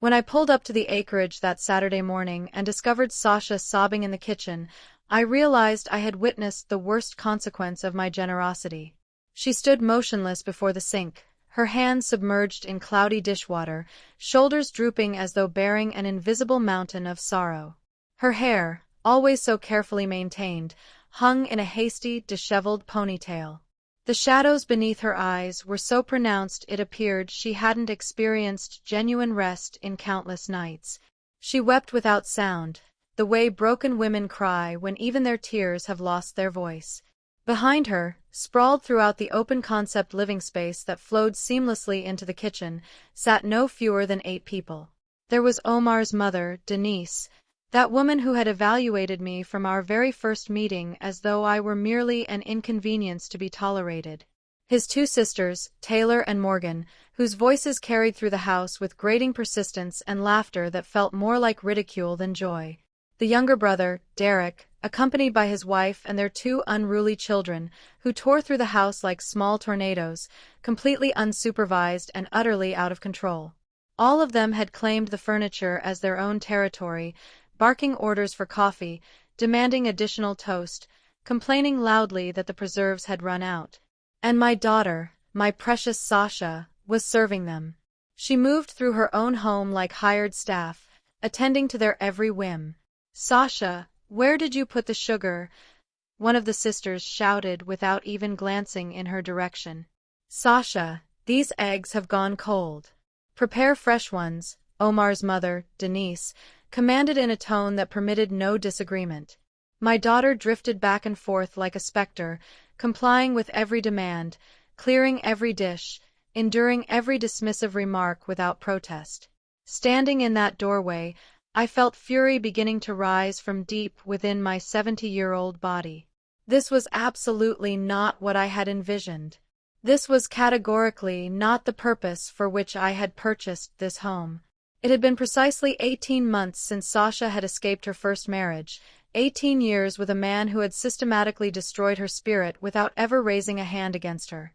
When I pulled up to the acreage that Saturday morning and discovered Sasha sobbing in the kitchen, I realized I had witnessed the worst consequence of my generosity. She stood motionless before the sink, her hands submerged in cloudy dishwater, shoulders drooping as though bearing an invisible mountain of sorrow. Her hair, always so carefully maintained, hung in a hasty, disheveled ponytail. The shadows beneath her eyes were so pronounced it appeared she hadn't experienced genuine rest in countless nights. She wept without sound, the way broken women cry when even their tears have lost their voice. Behind her, sprawled throughout the open-concept living space that flowed seamlessly into the kitchen, sat no fewer than 8 people. There was Omar's mother, Denise, that woman who had evaluated me from our very first meeting as though I were merely an inconvenience to be tolerated. His 2 sisters, Taylor and Morgan, whose voices carried through the house with grating persistence and laughter that felt more like ridicule than joy. The younger brother, Derek, accompanied by his wife and their 2 unruly children, who tore through the house like small tornadoes, completely unsupervised and utterly out of control. All of them had claimed the furniture as their own territory, barking orders for coffee, demanding additional toast, complaining loudly that the preserves had run out. And my daughter, my precious Sasha, was serving them. She moved through her own home like hired staff, attending to their every whim. "Sasha, where did you put the sugar?" one of the sisters shouted without even glancing in her direction. "Sasha, these eggs have gone cold. Prepare fresh ones," Omar's mother, Denise, commanded in a tone that permitted no disagreement. My daughter drifted back and forth like a specter, complying with every demand, clearing every dish, enduring every dismissive remark without protest. Standing in that doorway, I felt fury beginning to rise from deep within my 70-year-old body. This was absolutely not what I had envisioned. This was categorically not the purpose for which I had purchased this home. It had been precisely 18 months since Sasha had escaped her first marriage, 18 years with a man who had systematically destroyed her spirit without ever raising a hand against her.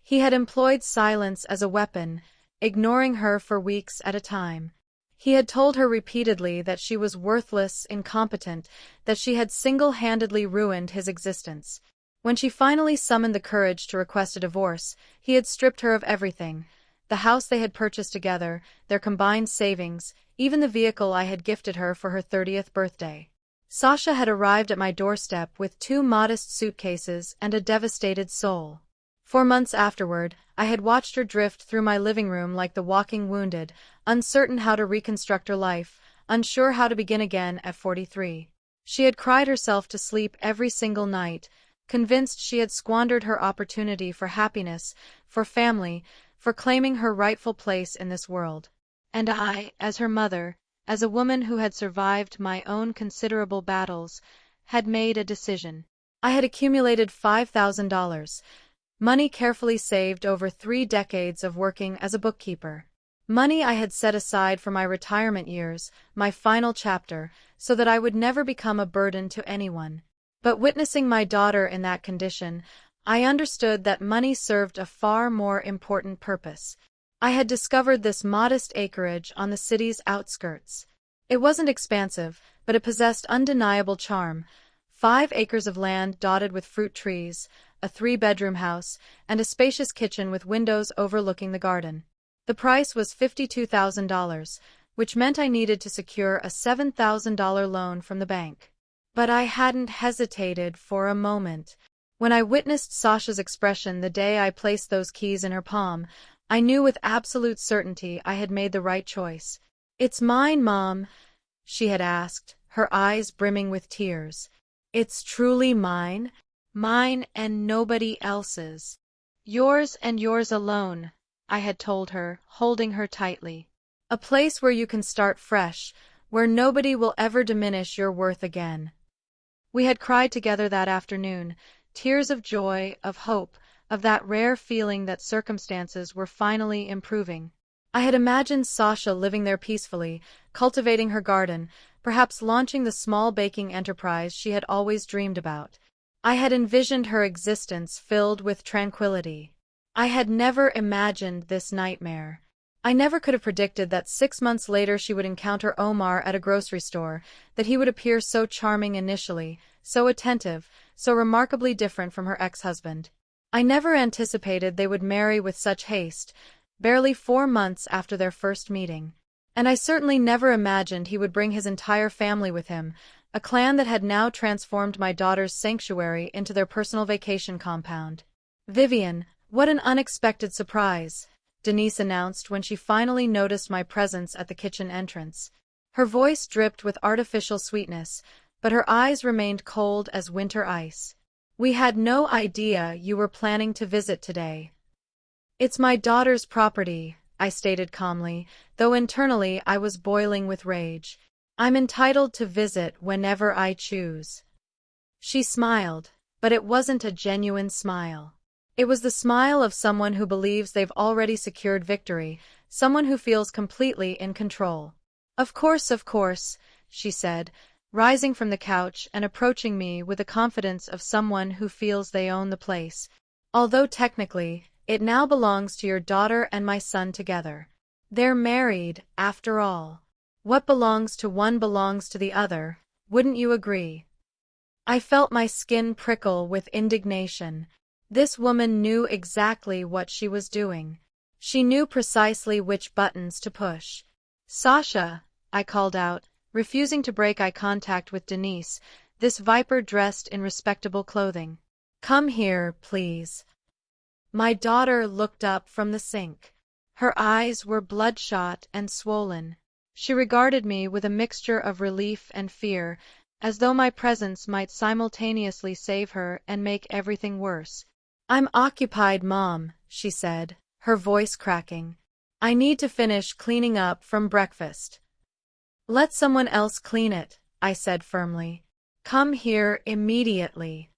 He had employed silence as a weapon, ignoring her for weeks at a time. He had told her repeatedly that she was worthless, incompetent, that she had single-handedly ruined his existence. When she finally summoned the courage to request a divorce, he had stripped her of everything: the house they had purchased together, their combined savings, even the vehicle I had gifted her for her 30th birthday. Sasha had arrived at my doorstep with 2 modest suitcases and a devastated soul. 4 months afterward, I had watched her drift through my living room like the walking wounded, uncertain how to reconstruct her life, unsure how to begin again at 43. She had cried herself to sleep every single night, convinced she had squandered her opportunity for happiness, for family, for claiming her rightful place in this world. And I, as her mother, as a woman who had survived my own considerable battles, had made a decision. I had accumulated $5,000, money carefully saved over 3 decades of working as a bookkeeper. Money I had set aside for my retirement years, my final chapter, so that I would never become a burden to anyone. But witnessing my daughter in that condition, I understood that money served a far more important purpose. I had discovered this modest acreage on the city's outskirts. It wasn't expansive, but it possessed undeniable charm. 5 acres of land dotted with fruit trees, a 3-bedroom house, and a spacious kitchen with windows overlooking the garden. The price was $52,000, which meant I needed to secure a $7,000 loan from the bank. But I hadn't hesitated for a moment. When I witnessed Sasha's expression the day I placed those keys in her palm, I knew with absolute certainty I had made the right choice. "It's mine, Mom," she had asked, her eyes brimming with tears. "It's truly mine? Mine and nobody else's." "Yours and yours alone," I had told her, holding her tightly. "A place where you can start fresh, where nobody will ever diminish your worth again." We had cried together that afternoon, tears of joy, of hope, of that rare feeling that circumstances were finally improving. I had imagined Sasha living there peacefully, cultivating her garden, perhaps launching the small baking enterprise she had always dreamed about. I had envisioned her existence filled with tranquility. I had never imagined this nightmare. I never could have predicted that 6 months later she would encounter Omar at a grocery store, that he would appear so charming initially, so attentive, so remarkably different from her ex-husband. I never anticipated they would marry with such haste, barely 4 months after their first meeting. And I certainly never imagined he would bring his entire family with him, a clan that had now transformed my daughter's sanctuary into their personal vacation compound. "Vivian, what an unexpected surprise," Denise announced when she finally noticed my presence at the kitchen entrance. Her voice dripped with artificial sweetness, but her eyes remained cold as winter ice. "We had no idea you were planning to visit today." "It's my daughter's property," I stated calmly, though internally I was boiling with rage. "I'm entitled to visit whenever I choose." She smiled, but it wasn't a genuine smile. It was the smile of someone who believes they've already secured victory, someone who feels completely in control. Of course," she said, rising from the couch and approaching me with the confidence of someone who feels they own the place. "Although technically, it now belongs to your daughter and my son together. They're married, after all. What belongs to one belongs to the other, wouldn't you agree?" I felt my skin prickle with indignation. This woman knew exactly what she was doing. She knew precisely which buttons to push. "Sasha," I called out, refusing to break eye contact with Denise, this viper dressed in respectable clothing. "Come here, please." My daughter looked up from the sink. Her eyes were bloodshot and swollen. She regarded me with a mixture of relief and fear, as though my presence might simultaneously save her and make everything worse. "I'm occupied, Mom," she said, her voice cracking. "I need to finish cleaning up from breakfast." "Let someone else clean it," I said firmly. "Come here immediately."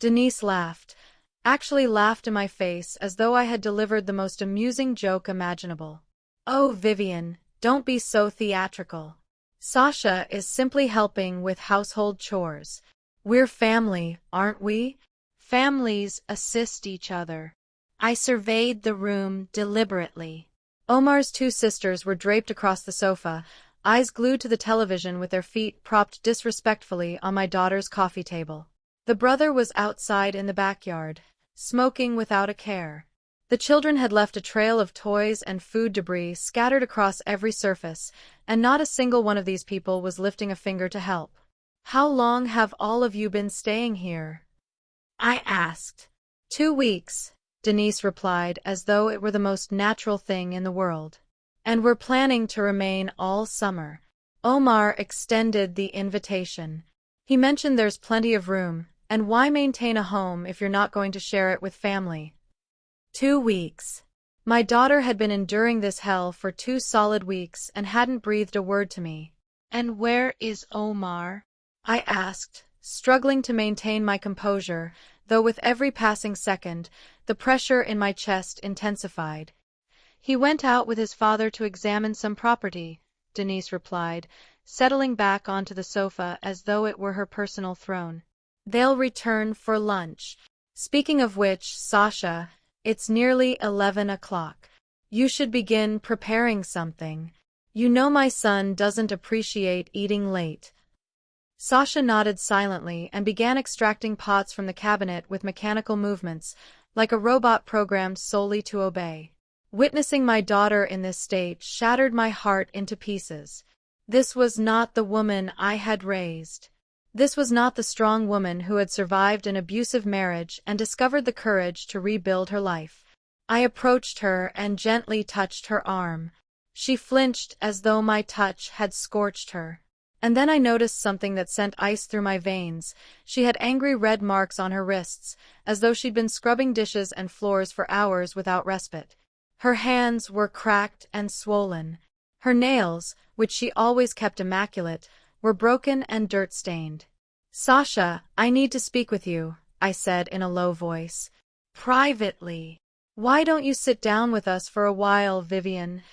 Denise laughed, actually laughed in my face as though I had delivered the most amusing joke imaginable. "Oh, Vivian, don't be so theatrical. Sasha is simply helping with household chores. We're family, aren't we? Families assist each other." I surveyed the room deliberately. Omar's two sisters were draped across the sofa, eyes glued to the television with their feet propped disrespectfully on my daughter's coffee table. The brother was outside in the backyard, smoking without a care. The children had left a trail of toys and food debris scattered across every surface, and not a single one of these people was lifting a finger to help. "How long have all of you been staying here?" I asked. 2 weeks, Denise replied as though it were the most natural thing in the world. "And we're planning to remain all summer." Omar extended the invitation. He mentioned there's plenty of room, and why maintain a home if you're not going to share it with family? 2 weeks. My daughter had been enduring this hell for 2 solid weeks and hadn't breathed a word to me. "And where is Omar?" I asked, struggling to maintain my composure, though with every passing second, the pressure in my chest intensified. "He went out with his father to examine some property," Denise replied, settling back onto the sofa as though it were her personal throne. "They'll return for lunch. Speaking of which, Sasha, it's nearly 11 o'clock. You should begin preparing something. You know my son doesn't appreciate eating late." Sasha nodded silently and began extracting pots from the cabinet with mechanical movements, like a robot programmed solely to obey. Witnessing my daughter in this state shattered my heart into pieces. This was not the woman I had raised. This was not the strong woman who had survived an abusive marriage and discovered the courage to rebuild her life. I approached her and gently touched her arm. She flinched as though my touch had scorched her. And then I noticed something that sent ice through my veins. She had angry red marks on her wrists, as though she'd been scrubbing dishes and floors for hours without respite. Her hands were cracked and swollen. Her nails, which she always kept immaculate, were broken and dirt-stained. "Sasha, I need to speak with you," I said in a low voice. "Privately." "Why don't you sit down with us for a while, Vivian?"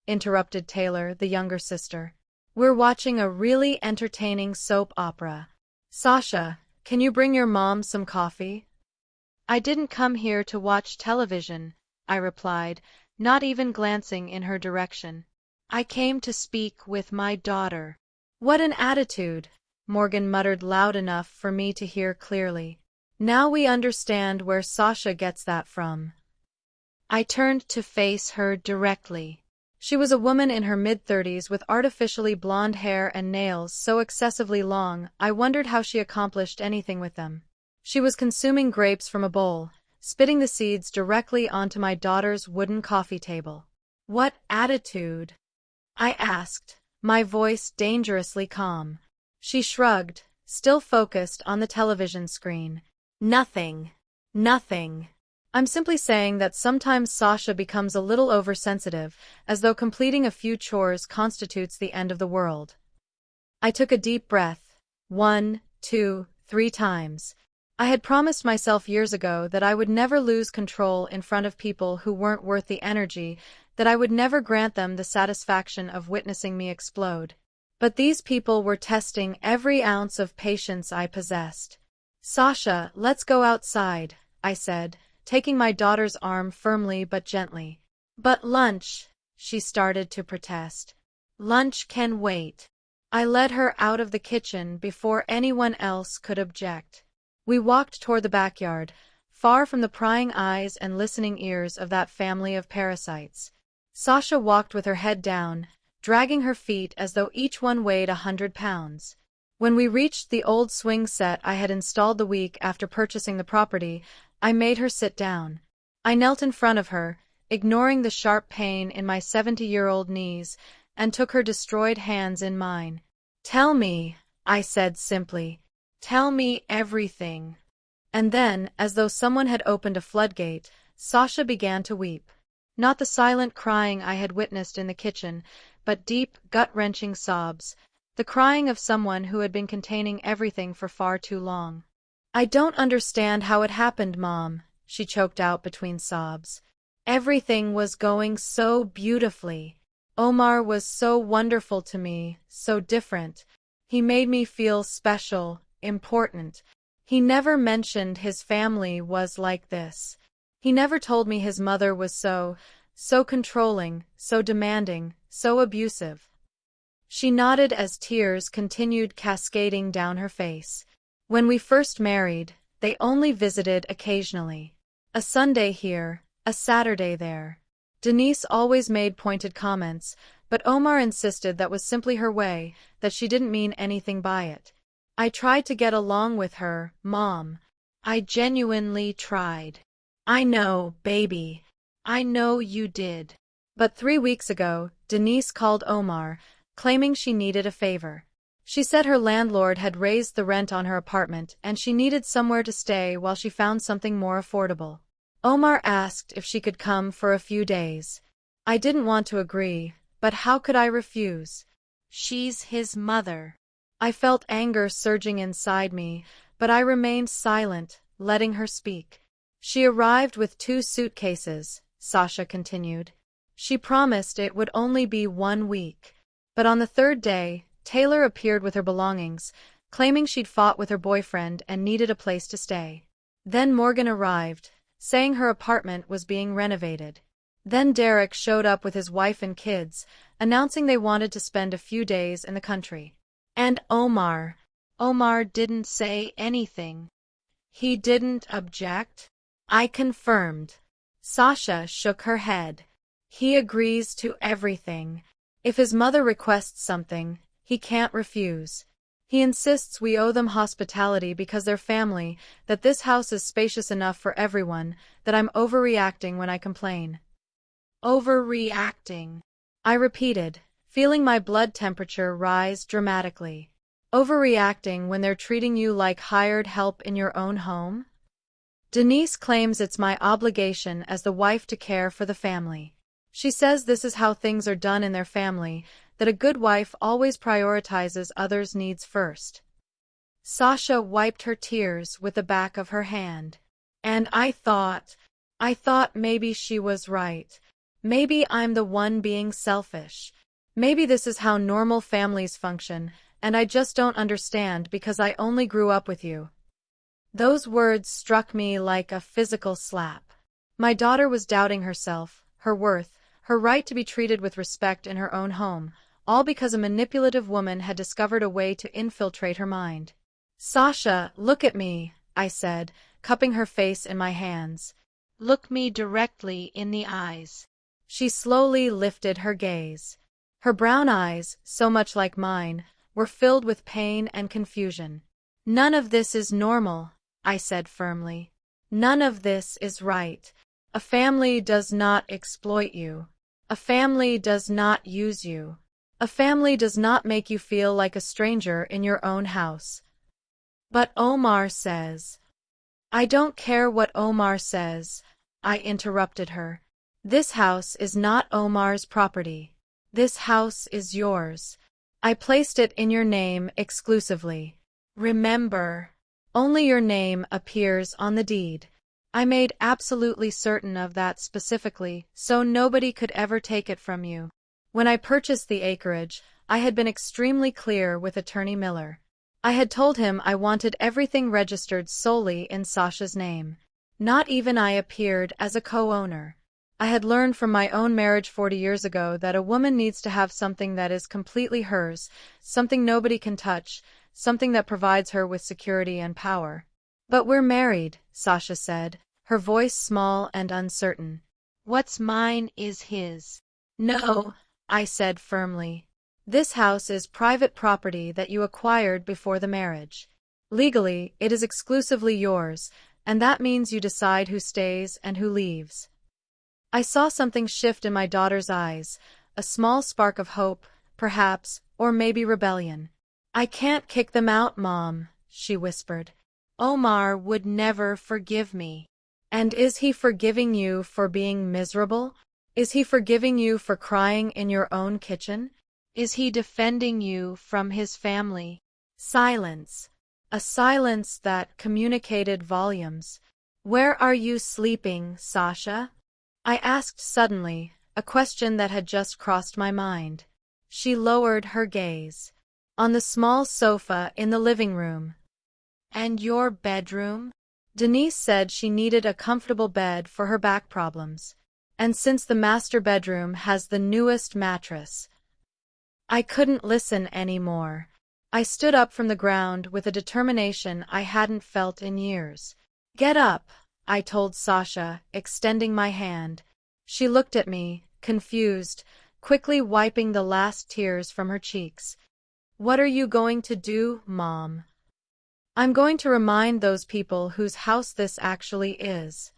interrupted Taylor, the younger sister. "We're watching a really entertaining soap opera. Sasha, can you bring your mom some coffee?" "I didn't come here to watch television," I replied, not even glancing in her direction. "I came to speak with my daughter." "What an attitude!" Morgan muttered loud enough for me to hear clearly. "Now we understand where Sasha gets that from." I turned to face her directly. She was a woman in her mid-30s with artificially blonde hair and nails so excessively long I wondered how she accomplished anything with them. She was consuming grapes from a bowl, spitting the seeds directly onto my daughter's wooden coffee table. "What attitude?" I asked, my voice dangerously calm. She shrugged, still focused on the television screen. "Nothing. Nothing. I'm simply saying that sometimes Sasha becomes a little oversensitive, as though completing a few chores constitutes the end of the world." I took a deep breath. 1, 2, 3 times. I had promised myself years ago that I would never lose control in front of people who weren't worth the energy, that I would never grant them the satisfaction of witnessing me explode. But these people were testing every ounce of patience I possessed. "Sasha, let's go outside," I said, taking my daughter's arm firmly but gently. "But lunch," she started to protest. "Lunch can wait." I led her out of the kitchen before anyone else could object. We walked toward the backyard, far from the prying eyes and listening ears of that family of parasites. Sasha walked with her head down, dragging her feet as though each one weighed 100 pounds. When we reached the old swing set I had installed the week after purchasing the property, I made her sit down. I knelt in front of her, ignoring the sharp pain in my 70-year-old knees, and took her destroyed hands in mine. "Tell me," I said simply. "Tell me everything." And then, as though someone had opened a floodgate, Sasha began to weep. Not the silent crying I had witnessed in the kitchen, but deep, gut-wrenching sobs, the crying of someone who had been containing everything for far too long. "I don't understand how it happened, Mom," she choked out between sobs. "Everything was going so beautifully. Omar was so wonderful to me, so different. He made me feel special, important. He never mentioned his family was like this. He never told me his mother was so controlling, so demanding, so abusive." She nodded as tears continued cascading down her face. "When we first married, they only visited occasionally. A Sunday here, a Saturday there. Denise always made pointed comments, but Omar insisted that was simply her way, that she didn't mean anything by it. I tried to get along with her, Mom. I genuinely tried. I know, baby. I know you did." But 3 weeks ago, Denise called Omar, claiming she needed a favor. She said her landlord had raised the rent on her apartment and she needed somewhere to stay while she found something more affordable. Omar asked if she could come for a few days. I didn't want to agree, but how could I refuse? She's his mother. I felt anger surging inside me, but I remained silent, letting her speak. "She arrived with 2 suitcases, Sasha continued. "She promised it would only be 1 week. But on the 3rd day, Taylor appeared with her belongings, claiming she'd fought with her boyfriend and needed a place to stay. Then Morgan arrived, saying her apartment was being renovated. Then Derek showed up with his wife and kids, announcing they wanted to spend a few days in the country. And Omar didn't say anything. He didn't object?" I confirmed. Sasha shook her head. "He agrees to everything. If his mother requests something, he can't refuse. He insists we owe them hospitality because they're family, that this house is spacious enough for everyone, that I'm overreacting when I complain." "Overreacting," I repeated, feeling my blood temperature rise dramatically. "Overreacting when they're treating you like hired help in your own home?" "Denise claims it's my obligation as the wife to care for the family. She says this is how things are done in their family, that a good wife always prioritizes others' needs first." Sasha wiped her tears with the back of her hand. "And I thought maybe she was right. Maybe I'm the one being selfish. Maybe this is how normal families function, and I just don't understand because I only grew up with you." Those words struck me like a physical slap. My daughter was doubting herself, her worth, her right to be treated with respect in her own home, all because a manipulative woman had discovered a way to infiltrate her mind. "Sasha, look at me," I said, cupping her face in my hands. "Look me directly in the eyes." She slowly lifted her gaze. Her brown eyes, so much like mine, were filled with pain and confusion. "None of this is normal," I said firmly. "None of this is right. A family does not exploit you. A family does not use you. A family does not make you feel like a stranger in your own house." "But Omar says—" "I don't care what Omar says," I interrupted her. "This house is not Omar's property. This house is yours. I placed it in your name exclusively. Remember, only your name appears on the deed. I made absolutely certain of that specifically, so nobody could ever take it from you. When I purchased the acreage, I had been extremely clear with Attorney Miller. I had told him I wanted everything registered solely in Sasha's name. Not even I appeared as a co-owner. I had learned from my own marriage 40 years ago that a woman needs to have something that is completely hers, something nobody can touch, something that provides her with security and power. "But we're married," Sasha said, her voice small and uncertain. "What's mine is his." "No," I said firmly. "This house is private property that you acquired before the marriage. Legally, it is exclusively yours, and that means you decide who stays and who leaves." I saw something shift in my daughter's eyes, a small spark of hope, perhaps, or maybe rebellion. "I can't kick them out, Mom," she whispered. "Omar would never forgive me." "And is he forgiving you for being miserable? Is he forgiving you for crying in your own kitchen? Is he defending you from his family?" Silence. A silence that communicated volumes. "Where are you sleeping, Sasha?" I asked suddenly, a question that had just crossed my mind. She lowered her gaze. "On the small sofa in the living room." "And your bedroom?" Denise said she needed a comfortable bed for her back problems. And since the master bedroom has the newest mattress. I couldn't listen anymore. I stood up from the ground with a determination I hadn't felt in years. "Get up," I told Sasha, extending my hand. She looked at me, confused, quickly wiping the last tears from her cheeks. "What are you going to do, Mom?" "I'm going to remind those people whose house this actually is."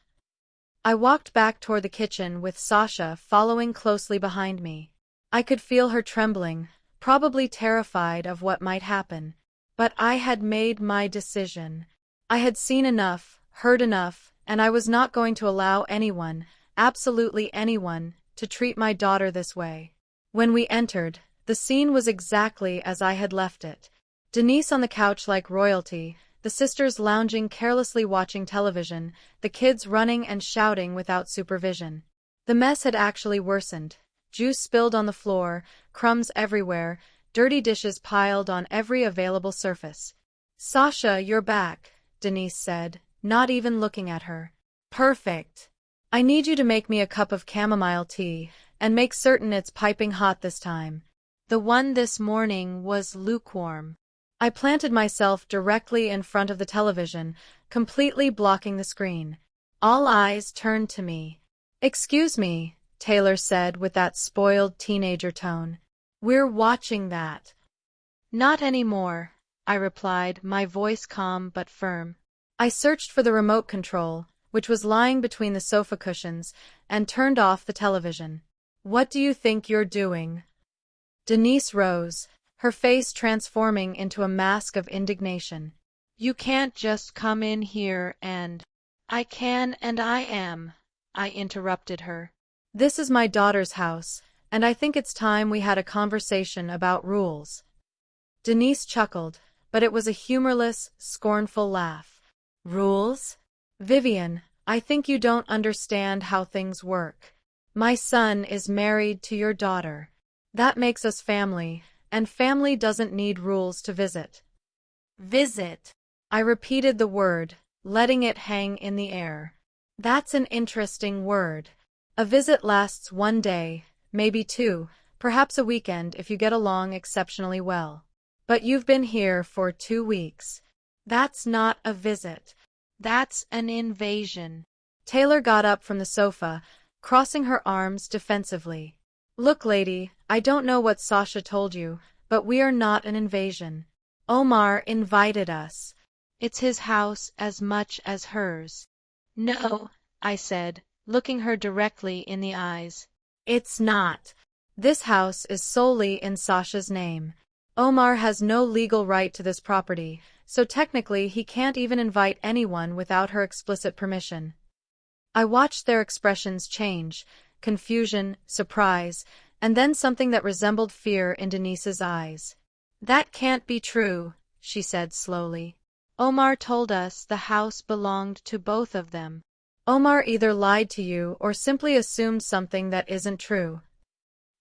I walked back toward the kitchen with Sasha following closely behind me. I could feel her trembling, probably terrified of what might happen. But I had made my decision. I had seen enough, heard enough, and I was not going to allow anyone, absolutely anyone, to treat my daughter this way. When we entered, the scene was exactly as I had left it. Denise on the couch like royalty, the sisters lounging carelessly watching television, the kids running and shouting without supervision. The mess had actually worsened. Juice spilled on the floor, crumbs everywhere, dirty dishes piled on every available surface. "Sasha, you're back," Denise said, not even looking at her. "Perfect. I need you to make me a cup of chamomile tea, and make certain it's piping hot this time. The one this morning was lukewarm." I planted myself directly in front of the television, completely blocking the screen. All eyes turned to me. "Excuse me," Taylor said with that spoiled teenager tone. "We're watching that." "Not anymore," I replied, my voice calm but firm. I searched for the remote control, which was lying between the sofa cushions, and turned off the television. "What do you think you're doing?" Denise rose, her face transforming into a mask of indignation. "You can't just come in here and—" "I can and I am," I interrupted her. "This is my daughter's house, and I think it's time we had a conversation about rules." Denise chuckled, but it was a humorless, scornful laugh. "Rules? Vivian, I think you don't understand how things work. My son is married to your daughter. That makes us family, and family doesn't need rules to visit." "Visit." I repeated the word, letting it hang in the air. "That's an interesting word. A visit lasts 1 day, maybe 2, perhaps a weekend if you get along exceptionally well. But you've been here for 2 weeks. That's not a visit. That's an invasion. Taylor got up from the sofa, crossing her arms defensively. Look, lady, I don't know what Sasha told you, but we are not an invasion. Omar invited us. It's his house as much as hers. No, I said, looking her directly in the eyes. It's not. This house is solely in Sasha's name. Omar has no legal right to this property, so technically he can't even invite anyone without her explicit permission. I watched their expressions change, confusion, surprise, and then something that resembled fear in Denise's eyes. That can't be true, she said slowly. Omar told us the house belonged to both of them. Omar either lied to you or simply assumed something that isn't true.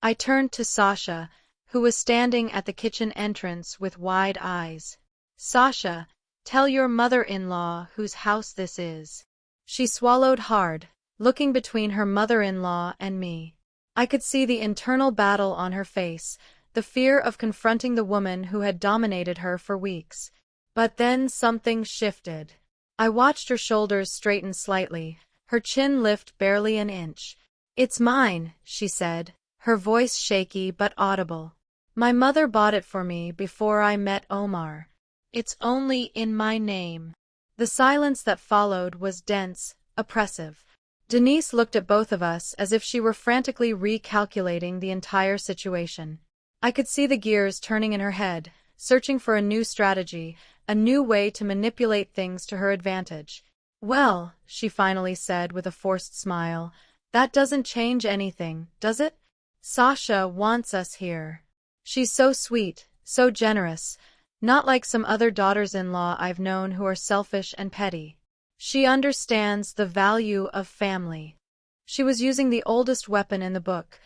I turned to Sasha, who was standing at the kitchen entrance with wide eyes. Sasha, tell your mother-in-law whose house this is. She swallowed hard, looking between her mother-in-law and me. I could see the internal battle on her face, the fear of confronting the woman who had dominated her for weeks. But then something shifted. I watched her shoulders straighten slightly, her chin lift barely an inch. It's mine, she said, her voice shaky but audible. My mother bought it for me before I met Omar. It's only in my name. The silence that followed was dense, oppressive. Denise looked at both of us as if she were frantically recalculating the entire situation. I could see the gears turning in her head, searching for a new strategy, a new way to manipulate things to her advantage. Well, she finally said with a forced smile, that doesn't change anything, does it? Sasha wants us here. She's so sweet, so generous, not like some other daughters-in-law I've known who are selfish and petty. She understands the value of family. She was using the oldest weapon in the book,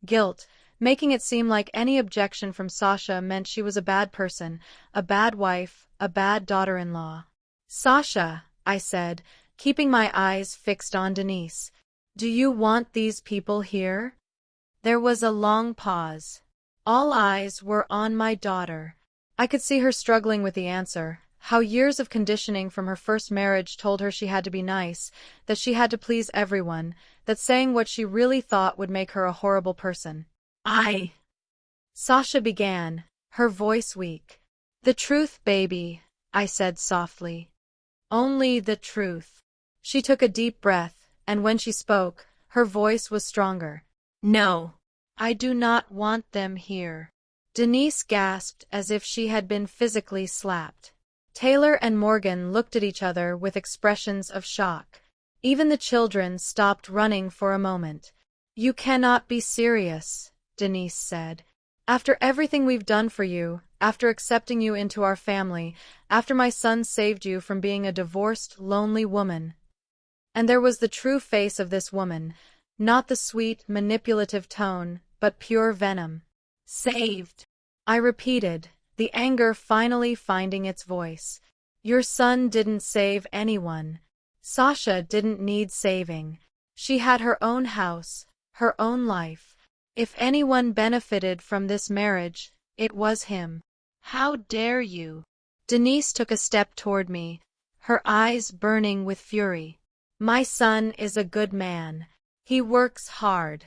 guilt, making it seem like any objection from Sasha meant she was a bad person, a bad wife, a bad daughter-in-law. Sasha, I said, keeping my eyes fixed on Denise, do you want these people here? There was a long pause. All eyes were on my daughter. I could see her struggling with the answer, how years of conditioning from her first marriage told her she had to be nice, that she had to please everyone, that saying what she really thought would make her a horrible person. Sasha began, her voice weak. The truth, baby, I said softly. Only the truth. She took a deep breath, and when she spoke, her voice was stronger. No, I do not want them here. Denise gasped as if she had been physically slapped. Taylor and Morgan looked at each other with expressions of shock. Even the children stopped running for a moment. You cannot be serious, Denise said. After everything we've done for you, after accepting you into our family, after my son saved you from being a divorced, lonely woman. And there was the true face of this woman, not the sweet, manipulative tone, but pure venom. Saved, I repeated, the anger finally finding its voice. Your son didn't save anyone. Sasha didn't need saving. She had her own house, her own life. If anyone benefited from this marriage, it was him. How dare you? Denise took a step toward me, her eyes burning with fury. My son is a good man. He works hard.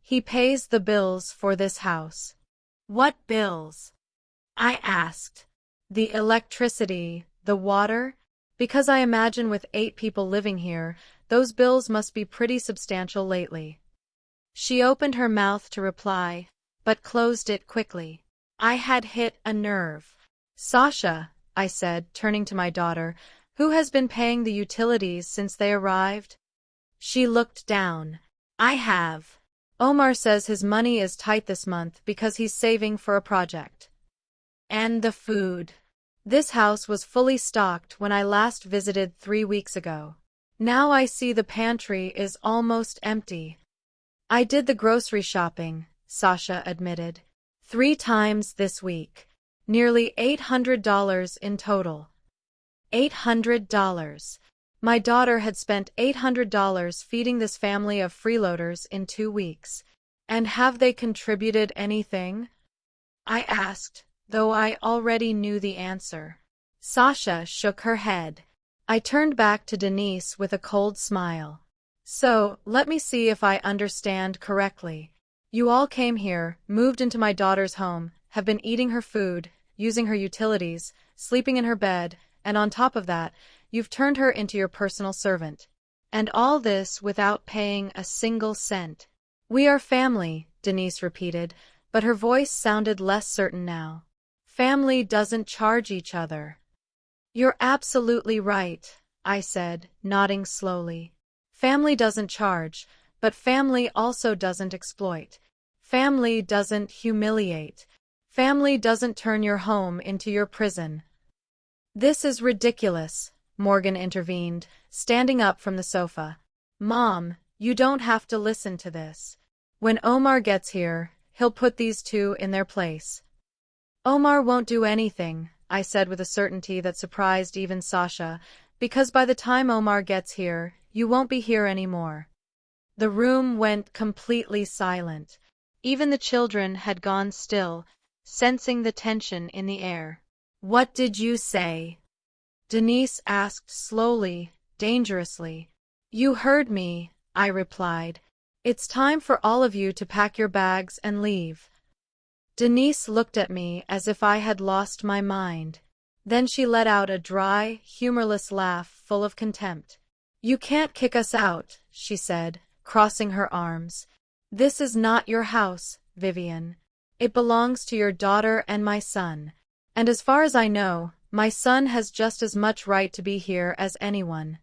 He pays the bills for this house. What bills? I asked. The electricity, the water? Because I imagine with 8 people living here, those bills must be pretty substantial lately. She opened her mouth to reply, but closed it quickly. I had hit a nerve. Sasha, I said, turning to my daughter, who has been paying the utilities since they arrived? She looked down. I have. Omar says his money is tight this month because he's saving for a project. And the food. This house was fully stocked when I last visited 3 weeks ago. Now I see the pantry is almost empty. I did the grocery shopping, Sasha admitted. 3 times this week. Nearly $800 in total. $800. My daughter had spent $800 feeding this family of freeloaders in 2 weeks. And have they contributed anything? I asked, though I already knew the answer. Sasha shook her head. I turned back to Denise with a cold smile. So, let me see if I understand correctly. You all came here, moved into my daughter's home, have been eating her food, using her utilities, sleeping in her bed, and on top of that, you've turned her into your personal servant. And all this without paying a single cent. We are family, Denise repeated, but her voice sounded less certain now. Family doesn't charge each other. You're absolutely right, I said, nodding slowly. Family doesn't charge, but family also doesn't exploit. Family doesn't humiliate. Family doesn't turn your home into your prison. This is ridiculous, Morgan intervened, standing up from the sofa. Mom, you don't have to listen to this. When Omar gets here, he'll put these two in their place. Omar won't do anything, I said with a certainty that surprised even Sasha, because by the time Omar gets here, you won't be here anymore. The room went completely silent. Even the children had gone still, sensing the tension in the air. What did you say? Denise asked slowly, dangerously. You heard me, I replied. It's time for all of you to pack your bags and leave. Denise looked at me as if I had lost my mind. Then she let out a dry, humorless laugh full of contempt. You can't kick us out, she said, crossing her arms. This is not your house, Vivian. It belongs to your daughter and my son. And as far as I know, my son has just as much right to be here as anyone.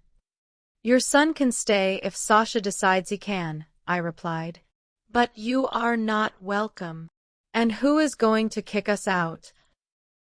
Your son can stay if Sasha decides he can, I replied. But you are not welcome. And who is going to kick us out?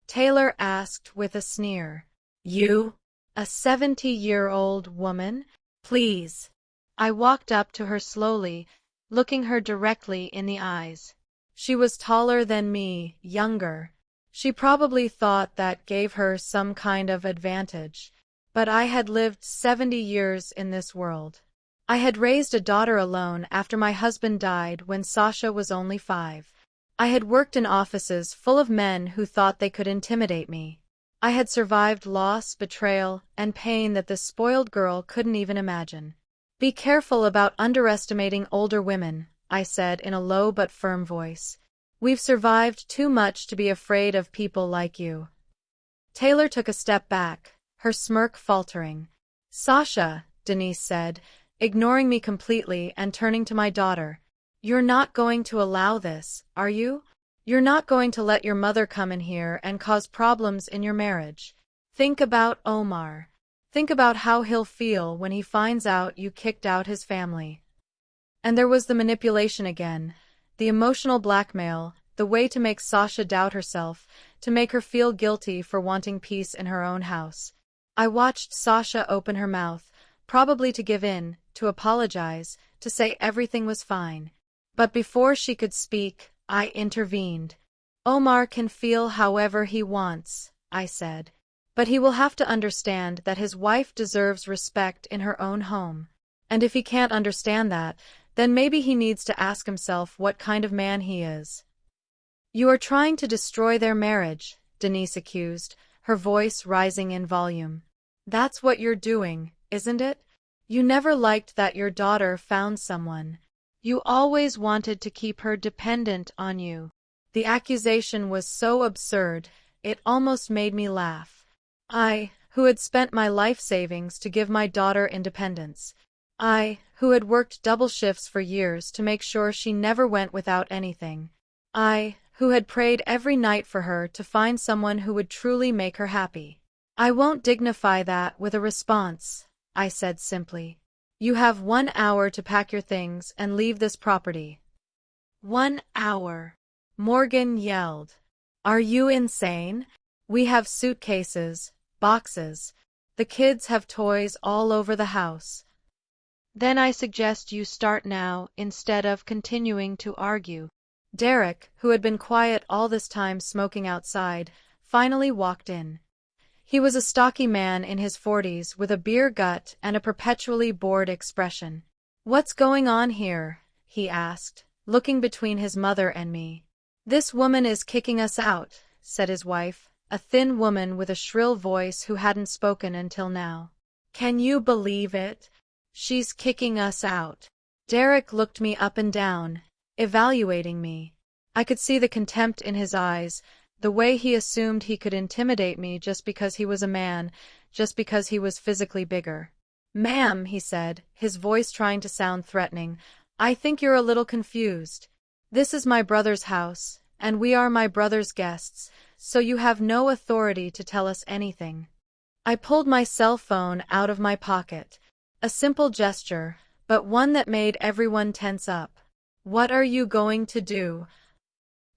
Taylor asked with a sneer. You? A 70-year-old woman? Please. I walked up to her slowly, looking her directly in the eyes. She was taller than me, younger. She probably thought that gave her some kind of advantage. But I had lived 70 years in this world. I had raised a daughter alone after my husband died when Sasha was only 5. I had worked in offices full of men who thought they could intimidate me. I had survived loss, betrayal, and pain that this spoiled girl couldn't even imagine. Be careful about underestimating older women, I said in a low but firm voice. We've survived too much to be afraid of people like you. Taylor took a step back, her smirk faltering. Sasha, Denise said, ignoring me completely and turning to my daughter. You're not going to allow this, are you? You're not going to let your mother come in here and cause problems in your marriage. Think about Omar. Think about how he'll feel when he finds out you kicked out his family. And there was the manipulation again, the emotional blackmail, the way to make Sasha doubt herself, to make her feel guilty for wanting peace in her own house. I watched Sasha open her mouth, probably to give in, to apologize, to say everything was fine. But before she could speak, I intervened. Omar can feel however he wants, I said. But he will have to understand that his wife deserves respect in her own home. And if he can't understand that, then maybe he needs to ask himself what kind of man he is. You are trying to destroy their marriage, Denise accused, her voice rising in volume. That's what you're doing, isn't it? You never liked that your daughter found someone. You always wanted to keep her dependent on you. The accusation was so absurd, it almost made me laugh. I, who had spent my life savings to give my daughter independence. I, who had worked double shifts for years to make sure she never went without anything. I, who had prayed every night for her to find someone who would truly make her happy. I won't dignify that with a response, I said simply. You have 1 hour to pack your things and leave this property. 1 hour. Morgan yelled. Are you insane? We have suitcases, boxes. The kids have toys all over the house. Then I suggest you start now instead of continuing to argue. Derek, who had been quiet all this time smoking outside, finally walked in. He was a stocky man in his 40s with a beer gut and a perpetually bored expression. "What's going on here?" he asked, looking between his mother and me. "This woman is kicking us out," said his wife, a thin woman with a shrill voice who hadn't spoken until now. "Can you believe it? She's kicking us out." Derek looked me up and down, evaluating me. I could see the contempt in his eyes, the way he assumed he could intimidate me just because he was a man, just because he was physically bigger. "Ma'am," he said, his voice trying to sound threatening, "I think you're a little confused. This is my brother's house, and we are my brother's guests, so you have no authority to tell us anything." I pulled my cell phone out of my pocket. A simple gesture, but one that made everyone tense up. "What are you going to do?"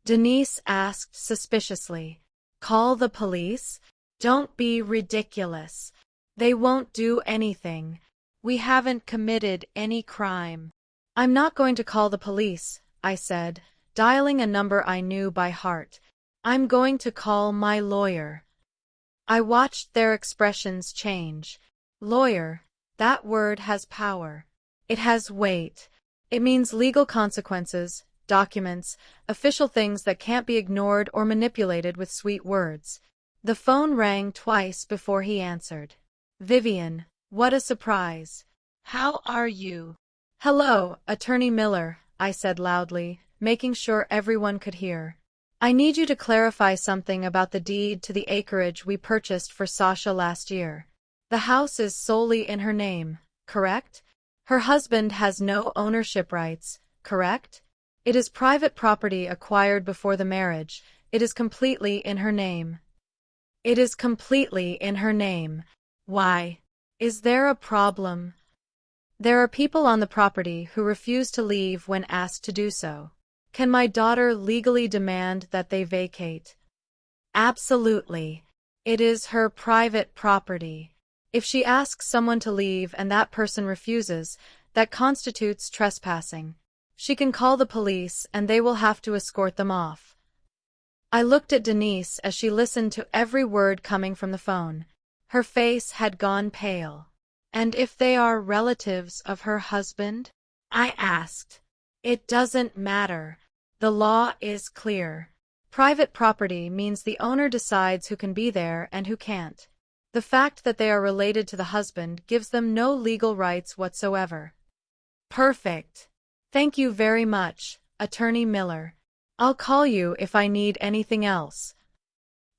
Denise asked suspiciously. "Call the police? Don't be ridiculous. They won't do anything. We haven't committed any crime." "I'm not going to call the police," I said, dialing a number I knew by heart. "I'm going to call my lawyer." I watched their expressions change. Lawyer, that word has power. It has weight. It means legal consequences, documents, official things that can't be ignored or manipulated with sweet words. The phone rang twice before he answered. "Vivian, what a surprise." How are you? "Hello, Attorney Miller," I said loudly, making sure everyone could hear. "I need you to clarify something about the deed to the acreage we purchased for Sasha last year. The house is solely in her name, correct? Her husband has no ownership rights, correct? It is private property acquired before the marriage. It is completely in her name." "It is completely in her name. Why? Is there a problem?" "There are people on the property who refuse to leave when asked to do so. Can my daughter legally demand that they vacate?" "Absolutely. It is her private property. If she asks someone to leave and that person refuses, that constitutes trespassing. She can call the police and they will have to escort them off." I looked at Denise as she listened to every word coming from the phone. Her face had gone pale. "And if they are relatives of her husband?" I asked. "It doesn't matter. The law is clear. Private property means the owner decides who can be there and who can't. The fact that they are related to the husband gives them no legal rights whatsoever." "Perfect. Thank you very much, Attorney Miller. I'll call you if I need anything else."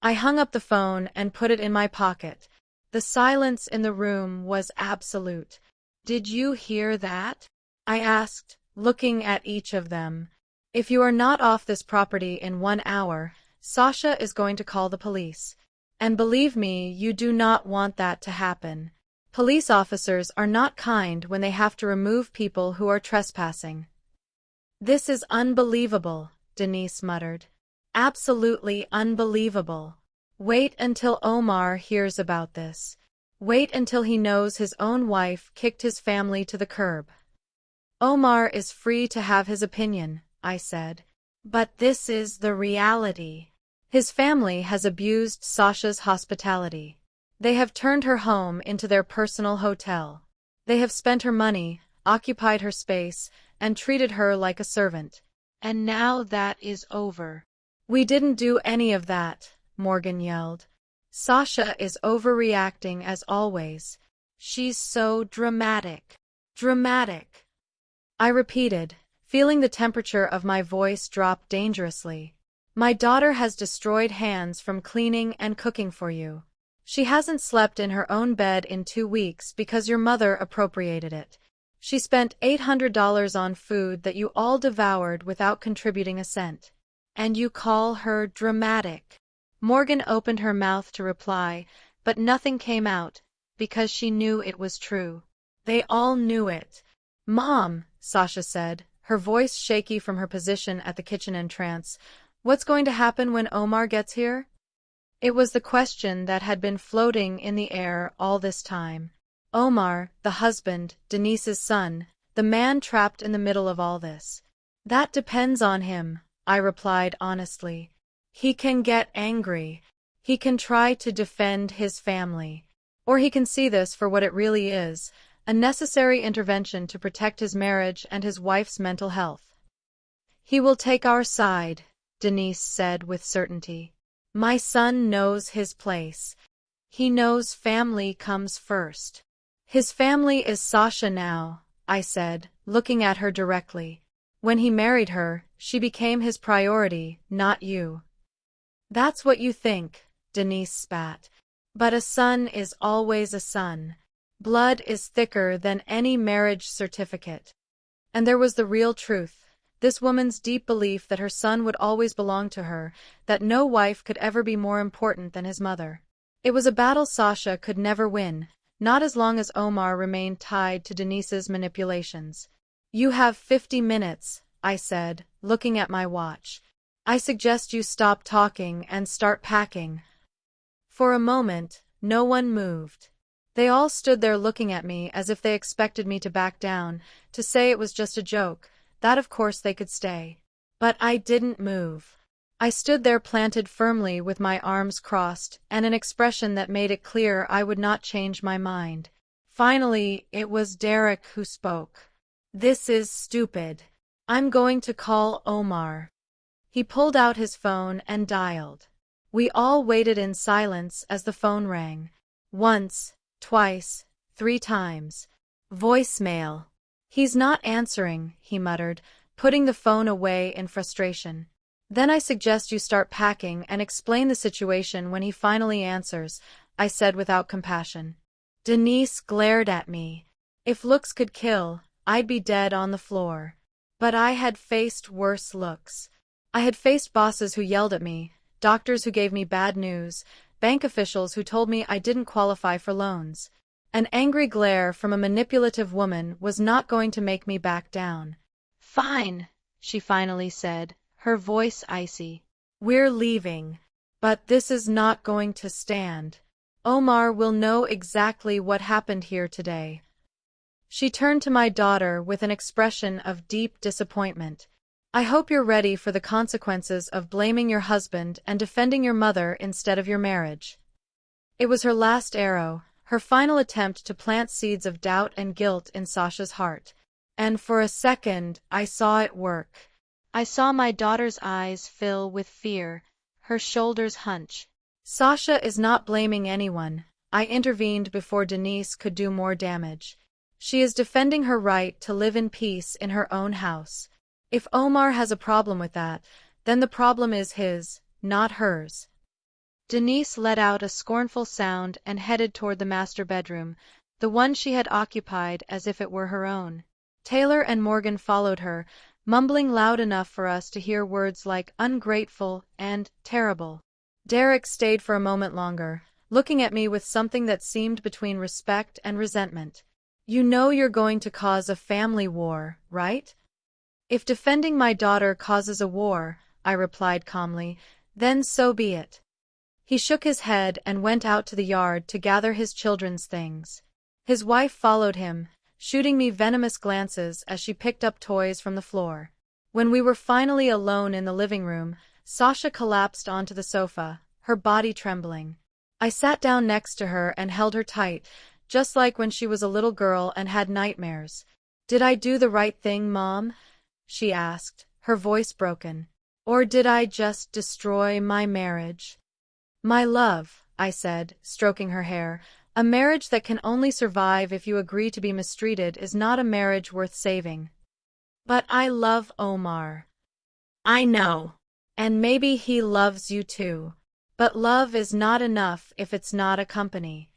I hung up the phone and put it in my pocket. The silence in the room was absolute. "Did you hear that?" I asked, looking at each of them. "If you are not off this property in 1 hour, Sasha is going to call the police. And believe me, you do not want that to happen. Police officers are not kind when they have to remove people who are trespassing." "This is unbelievable," Denise muttered. "Absolutely unbelievable. Wait until Omar hears about this. Wait until he knows his own wife kicked his family to the curb." "Omar is free to have his opinion," I said. "But this is the reality. His family has abused Sasha's hospitality. They have turned her home into their personal hotel. They have spent her money, occupied her space, and treated her like a servant. And now that is over." "We didn't do any of that," Morgan yelled. "Sasha is overreacting as always. She's so dramatic. Dramatic." I repeated, feeling the temperature of my voice drop dangerously. "My daughter has destroyed hands from cleaning and cooking for you. She hasn't slept in her own bed in 2 weeks because your mother appropriated it. She spent $800 on food that you all devoured without contributing a cent. And you call her dramatic." Morgan opened her mouth to reply, but nothing came out, because she knew it was true. They all knew it. "Mom," Sasha said, her voice shaky from her position at the kitchen entrance, "what's going to happen when Omar gets here?" It was the question that had been floating in the air all this time. Omar, the husband, Denise's son, the man trapped in the middle of all this. "That depends on him," I replied honestly. "He can get angry. He can try to defend his family. Or he can see this for what it really is, a necessary intervention to protect his marriage and his wife's mental health. He will take our side, Denise said with certainty. My son knows his place. He knows family comes first. His family is Sasha now, I said, looking at her directly. When he married her, she became his priority, not you. That's what you think, Denise spat. But a son is always a son. Blood is thicker than any marriage certificate. And there was the real truth. This woman's deep belief that her son would always belong to her, that no wife could ever be more important than his mother. It was a battle Sasha could never win, not as long as Omar remained tied to Denise's manipulations. You have 50 minutes, I said, looking at my watch. I suggest you stop talking and start packing. For a moment, no one moved. They all stood there looking at me as if they expected me to back down, to say it was just a joke, that of course they could stay. But I didn't move. I stood there planted firmly with my arms crossed and an expression that made it clear I would not change my mind. Finally, it was Derek who spoke. This is stupid. I'm going to call Omar. He pulled out his phone and dialed. We all waited in silence as the phone rang. Once, twice, 3 times. Voicemail. He's not answering, he muttered, putting the phone away in frustration. Then I suggest you start packing and explain the situation when he finally answers, I said without compassion. Denise glared at me. If looks could kill, I'd be dead on the floor. But I had faced worse looks. I had faced bosses who yelled at me, doctors who gave me bad news, bank officials who told me I didn't qualify for loans. An angry glare from a manipulative woman was not going to make me back down. Fine, she finally said, her voice icy. We're leaving. But this is not going to stand. Omar will know exactly what happened here today. She turned to my daughter with an expression of deep disappointment. I hope you're ready for the consequences of blaming your husband and defending your mother instead of your marriage. It was her last arrow, her final attempt to plant seeds of doubt and guilt in Sasha's heart. And for a second, I saw it work. I saw my daughter's eyes fill with fear, her shoulders hunch. Sasha is not blaming anyone, I intervened before Denise could do more damage. She is defending her right to live in peace in her own house. If Omar has a problem with that, then the problem is his, not hers. Denise let out a scornful sound and headed toward the master bedroom, the one she had occupied as if it were her own. Taylor and Morgan followed her, mumbling loud enough for us to hear words like ungrateful and terrible. Derek stayed for a moment longer, looking at me with something that seemed between respect and resentment. You know you're going to cause a family war, right? If defending my daughter causes a war, I replied calmly, then so be it. He shook his head and went out to the yard to gather his children's things. His wife followed him, shooting me venomous glances as she picked up toys from the floor. When we were finally alone in the living room, Sasha collapsed onto the sofa, her body trembling. I sat down next to her and held her tight, just like when she was a little girl and had nightmares. Did I do the right thing, Mom? She asked, her voice broken. Or did I just destroy my marriage? My love, I said, stroking her hair, a marriage that can only survive if you agree to be mistreated is not a marriage worth saving. But I love Omar. I know. And maybe he loves you too. But love is not enough if it's not a company.